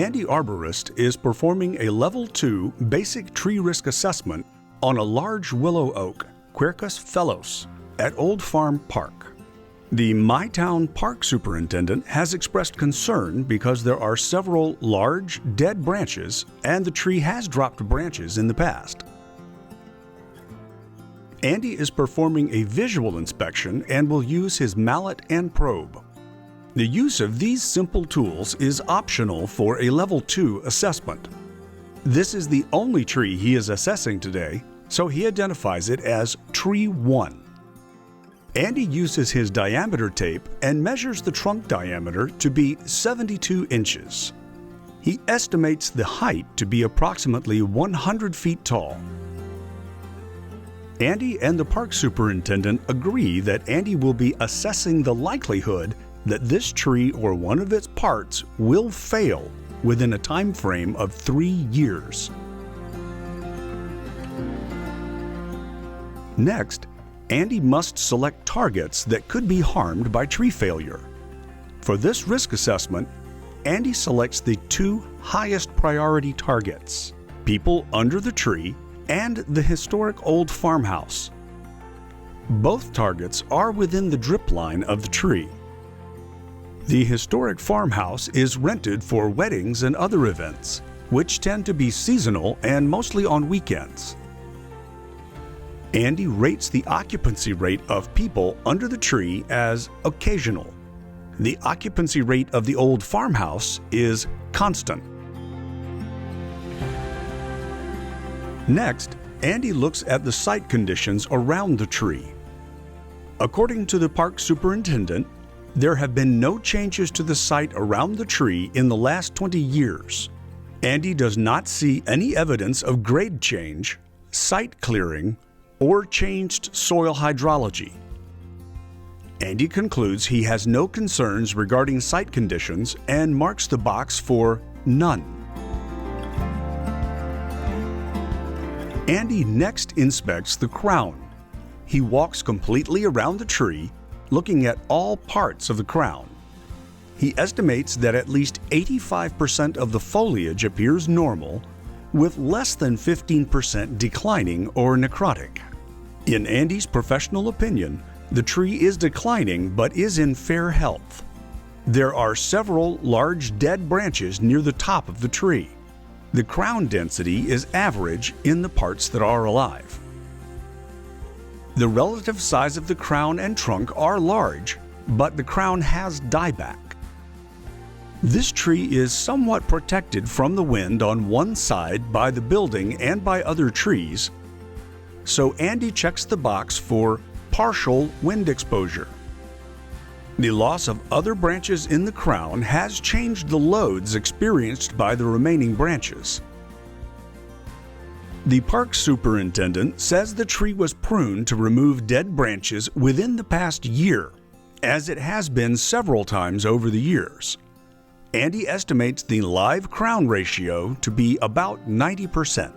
Andy Arborist is performing a Level 2 Basic Tree Risk Assessment on a large willow oak, Quercus phellos, at Old Farm Park. The MyTown Park Superintendent has expressed concern because there are several large, dead branches and the tree has dropped branches in the past. Andy is performing a visual inspection and will use his mallet and probe. The use of these simple tools is optional for a Level 2 assessment. This is the only tree he is assessing today, so he identifies it as Tree 1. Andy uses his diameter tape and measures the trunk diameter to be 72 inches. He estimates the height to be approximately 100 feet tall. Andy and the park superintendent agree that Andy will be assessing the likelihood that this tree or one of its parts will fail within a time frame of 3 years. Next, Andy must select targets that could be harmed by tree failure. For this risk assessment, Andy selects the 2 highest priority targets: people under the tree and the historic old farmhouse. Both targets are within the drip line of the tree. The historic farmhouse is rented for weddings and other events, which tend to be seasonal and mostly on weekends. Andy rates the occupancy rate of people under the tree as occasional. The occupancy rate of the old farmhouse is constant. Next, Andy looks at the site conditions around the tree. According to the park superintendent, there have been no changes to the site around the tree in the last 20 years. Andy does not see any evidence of grade change, site clearing, or changed soil hydrology. Andy concludes he has no concerns regarding site conditions and marks the box for none. Andy next inspects the crown. He walks completely around the tree, looking at all parts of the crown. He estimates that at least 85% of the foliage appears normal, with less than 15% declining or necrotic. In Andy's professional opinion, the tree is declining but is in fair health. There are several large dead branches near the top of the tree. The crown density is average in the parts that are alive. The relative size of the crown and trunk are large, but the crown has dieback. This tree is somewhat protected from the wind on one side by the building and by other trees, so Andy checks the box for partial wind exposure. The loss of other branches in the crown has changed the loads experienced by the remaining branches. The park superintendent says the tree was pruned to remove dead branches within the past year, as it has been several times over the years. Andy estimates the live crown ratio to be about 90%.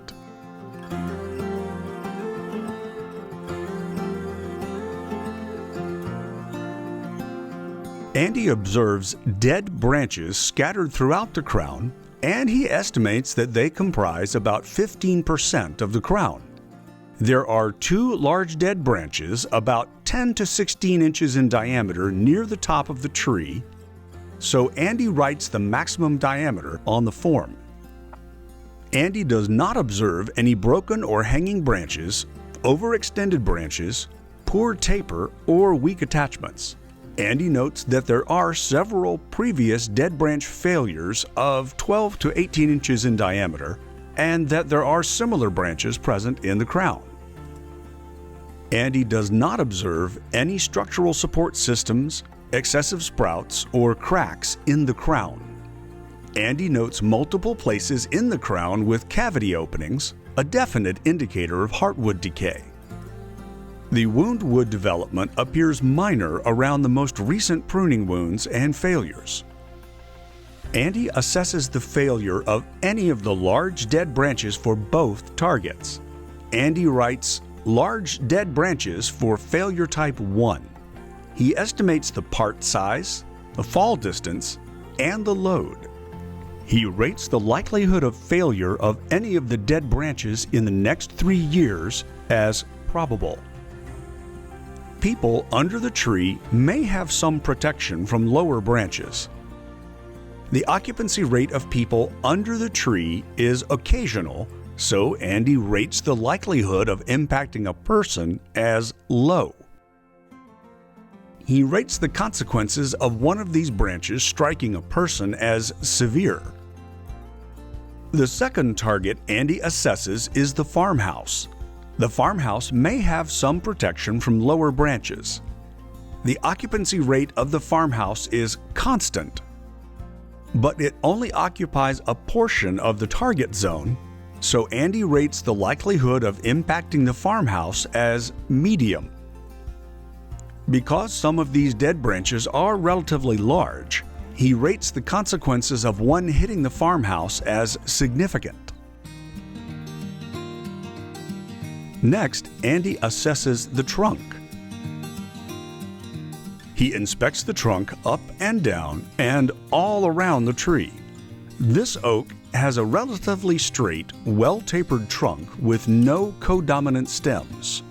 Andy observes dead branches scattered throughout the crown, and he estimates that they comprise about 15% of the crown. There are 2 large dead branches about 10 to 16 inches in diameter near the top of the tree, so Andy writes the maximum diameter on the form. Andy does not observe any broken or hanging branches, overextended branches, poor taper, or weak attachments. Andy notes that there are several previous dead branch failures of 12 to 18 inches in diameter, and that there are similar branches present in the crown. Andy does not observe any structural support systems, excessive sprouts, or cracks in the crown. Andy notes multiple places in the crown with cavity openings, a definite indicator of heartwood decay. The wound wood development appears minor around the most recent pruning wounds and failures. Andy assesses the failure of any of the large dead branches for both targets. Andy writes large dead branches for failure type 1. He estimates the part size, the fall distance, and the load. He rates the likelihood of failure of any of the dead branches in the next 3 years as probable. People under the tree may have some protection from lower branches. The occupancy rate of people under the tree is occasional, so Andy rates the likelihood of impacting a person as low. He rates the consequences of one of these branches striking a person as severe. The second target Andy assesses is the farmhouse. The farmhouse may have some protection from lower branches. The occupancy rate of the farmhouse is constant, but it only occupies a portion of the target zone, so Andy rates the likelihood of impacting the farmhouse as medium. Because some of these dead branches are relatively large, he rates the consequences of one hitting the farmhouse as significant. Next, Andy assesses the trunk. He inspects the trunk up and down and all around the tree. This oak has a relatively straight, well-tapered trunk with no codominant stems.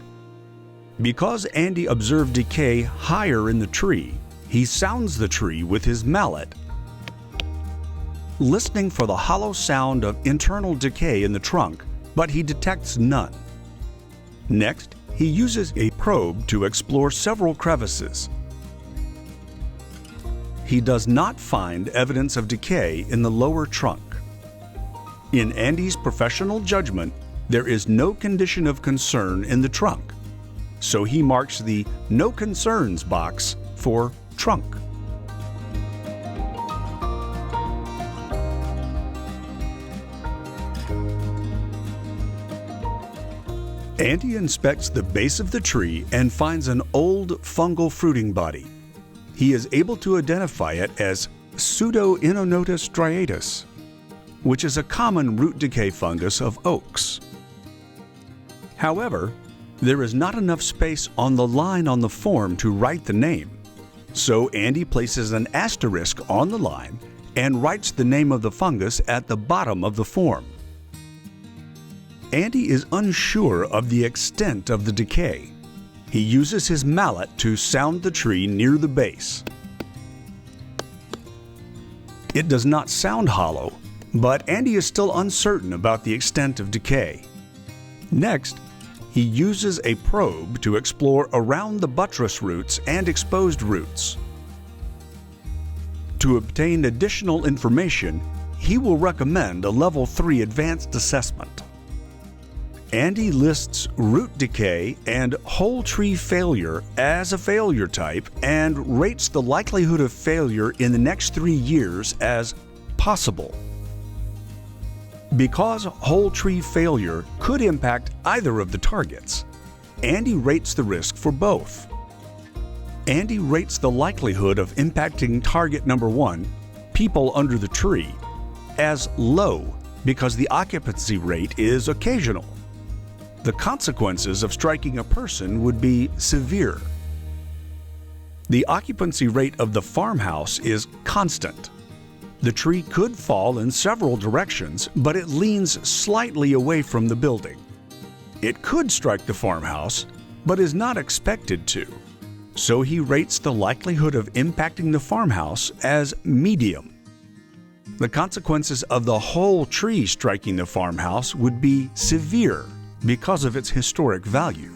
Because Andy observed decay higher in the tree, he sounds the tree with his mallet, listening for the hollow sound of internal decay in the trunk, but he detects none. Next, he uses a probe to explore several crevices. He does not find evidence of decay in the lower trunk. In Andy's professional judgment, there is no condition of concern in the trunk, so he marks the "No Concerns" box for trunk. Andy inspects the base of the tree and finds an old fungal fruiting body. He is able to identify it as Pseudoinonotus striatus, which is a common root decay fungus of oaks. However, there is not enough space on the line on the form to write the name, so Andy places an asterisk on the line and writes the name of the fungus at the bottom of the form. Andy is unsure of the extent of the decay. He uses his mallet to sound the tree near the base. It does not sound hollow, but Andy is still uncertain about the extent of decay. Next, he uses a probe to explore around the buttress roots and exposed roots. To obtain additional information, he will recommend a Level 3 advanced assessment. Andy lists root decay and whole tree failure as a failure type and rates the likelihood of failure in the next 3 years as possible. Because whole tree failure could impact either of the targets, Andy rates the risk for both. Andy rates the likelihood of impacting target number 1, people under the tree, as low because the occupancy rate is occasional. The consequences of striking a person would be severe. The occupancy rate of the farmhouse is constant. The tree could fall in several directions, but it leans slightly away from the building. It could strike the farmhouse, but is not expected to. So he rates the likelihood of impacting the farmhouse as medium. The consequences of the whole tree striking the farmhouse would be severe because of its historic value.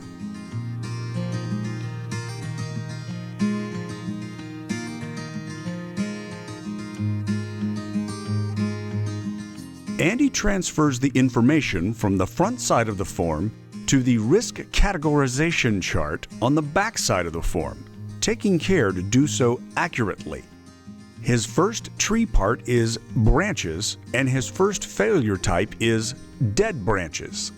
Andy transfers the information from the front side of the form to the risk categorization chart on the back side of the form, taking care to do so accurately. His first tree part is branches, and his first failure type is dead branches.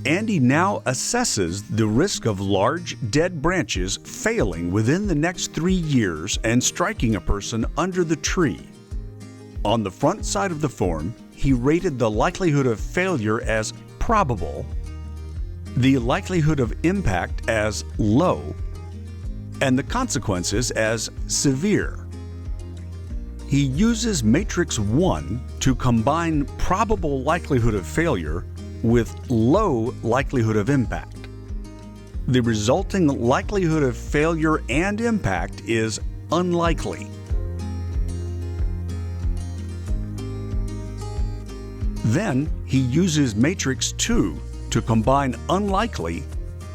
Andy now assesses the risk of large dead branches failing within the next 3 years and striking a person under the tree. On the front side of the form, he rated the likelihood of failure as probable, the likelihood of impact as low, and the consequences as severe. he uses matrix 1 to combine probable likelihood of failure with low likelihood of impact. The resulting likelihood of failure and impact is unlikely. Then he uses matrix 2 to combine unlikely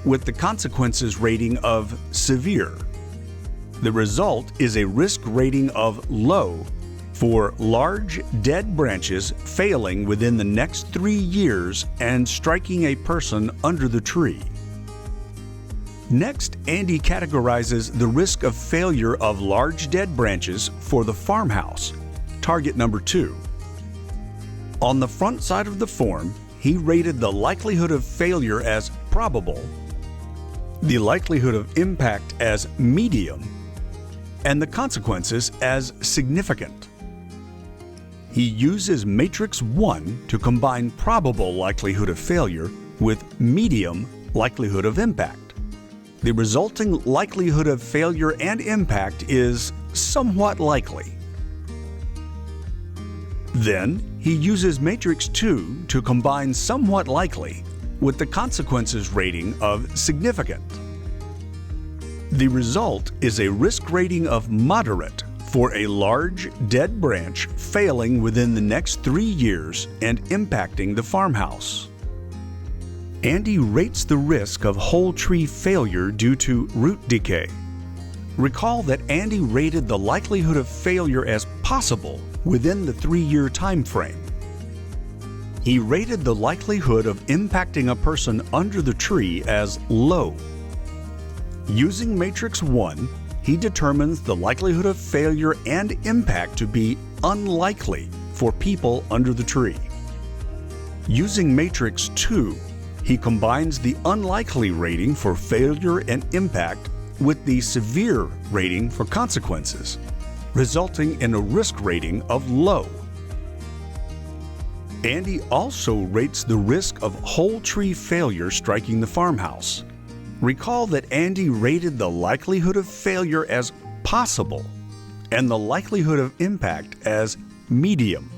with the consequences rating of severe. The result is a risk rating of low for large dead branches failing within the next 3 years and striking a person under the tree. Next, Andy categorizes the risk of failure of large dead branches for the farmhouse, target number 2. On the front side of the form, he rated the likelihood of failure as probable, the likelihood of impact as medium, and the consequences as significant. He uses matrix 1 to combine probable likelihood of failure with medium likelihood of impact. The resulting likelihood of failure and impact is somewhat likely. Then, he uses matrix 2 to combine somewhat likely with the consequences rating of significant. The result is a risk rating of moderate for a large dead branch failing within the next 3 years and impacting the farmhouse. Andy rates the risk of whole tree failure due to root decay. Recall that Andy rated the likelihood of failure as possible within the 3-year time frame. He rated the likelihood of impacting a person under the tree as low. Using matrix 1, he determines the likelihood of failure and impact to be unlikely for people under the tree. Using matrix 2, he combines the unlikely rating for failure and impact with the severe rating for consequences, resulting in a risk rating of low. Andy also rates the risk of whole tree failure striking the farmhouse. Recall that Andy rated the likelihood of failure as possible and the likelihood of impact as medium.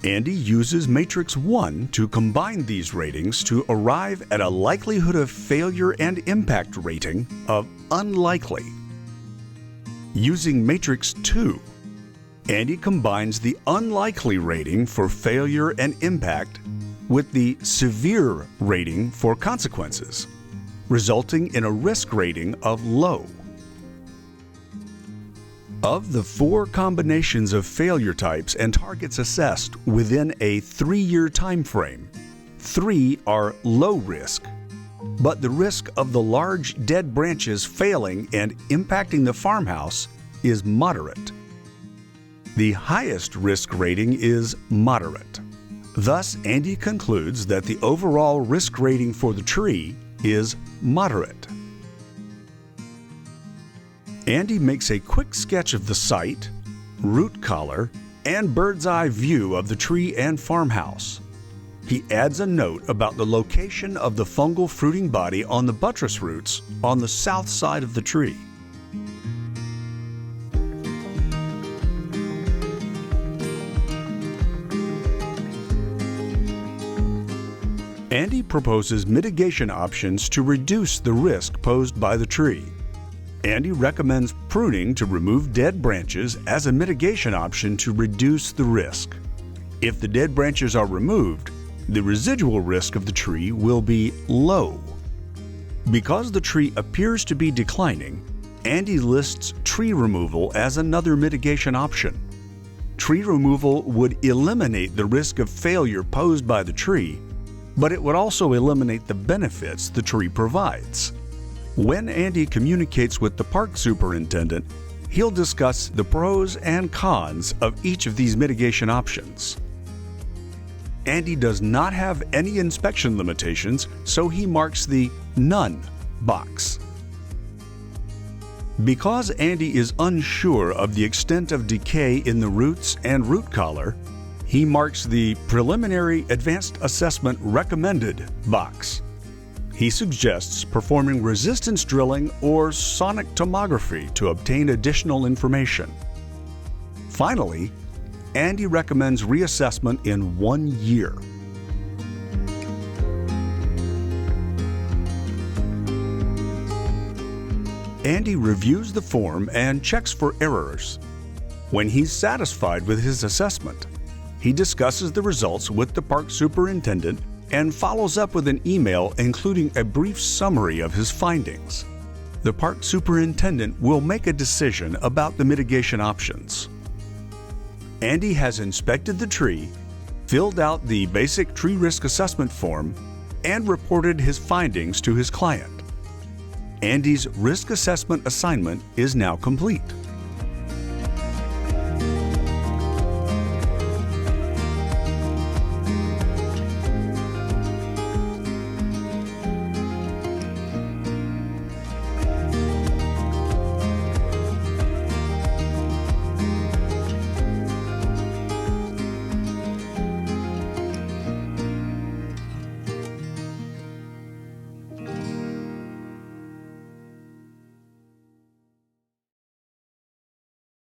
Andy uses matrix 1 to combine these ratings to arrive at a likelihood of failure and impact rating of unlikely. Using matrix 2, Andy combines the unlikely rating for failure and impact with the severe rating for consequences, resulting in a risk rating of low. Of the 4 combinations of failure types and targets assessed within a 3-year time frame, 3 are low risk, but the risk of the large dead branches failing and impacting the farmhouse is moderate. The highest risk rating is moderate. Thus, Andy concludes that the overall risk rating for the tree is moderate. Andy makes a quick sketch of the site, root collar, and bird's eye view of the tree and farmhouse. He adds a note about the location of the fungal fruiting body on the buttress roots on the south side of the tree. Andy proposes mitigation options to reduce the risk posed by the tree. Andy recommends pruning to remove dead branches as a mitigation option to reduce the risk. If the dead branches are removed, the residual risk of the tree will be low. Because the tree appears to be declining, Andy lists tree removal as another mitigation option. Tree removal would eliminate the risk of failure posed by the tree, but it would also eliminate the benefits the tree provides. When Andy communicates with the park superintendent, he'll discuss the pros and cons of each of these mitigation options. Andy does not have any inspection limitations, so he marks the None box. Because Andy is unsure of the extent of decay in the roots and root collar, he marks the Preliminary Advanced Assessment Recommended box. He suggests performing resistance drilling or sonic tomography to obtain additional information. Finally, Andy recommends reassessment in 1 year. Andy reviews the form and checks for errors. When he's satisfied with his assessment, he discusses the results with the park superintendent and follows up with an email including a brief summary of his findings. The park superintendent will make a decision about the mitigation options. Andy has inspected the tree, filled out the basic tree risk assessment form, and reported his findings to his client. Andy's risk assessment assignment is now complete.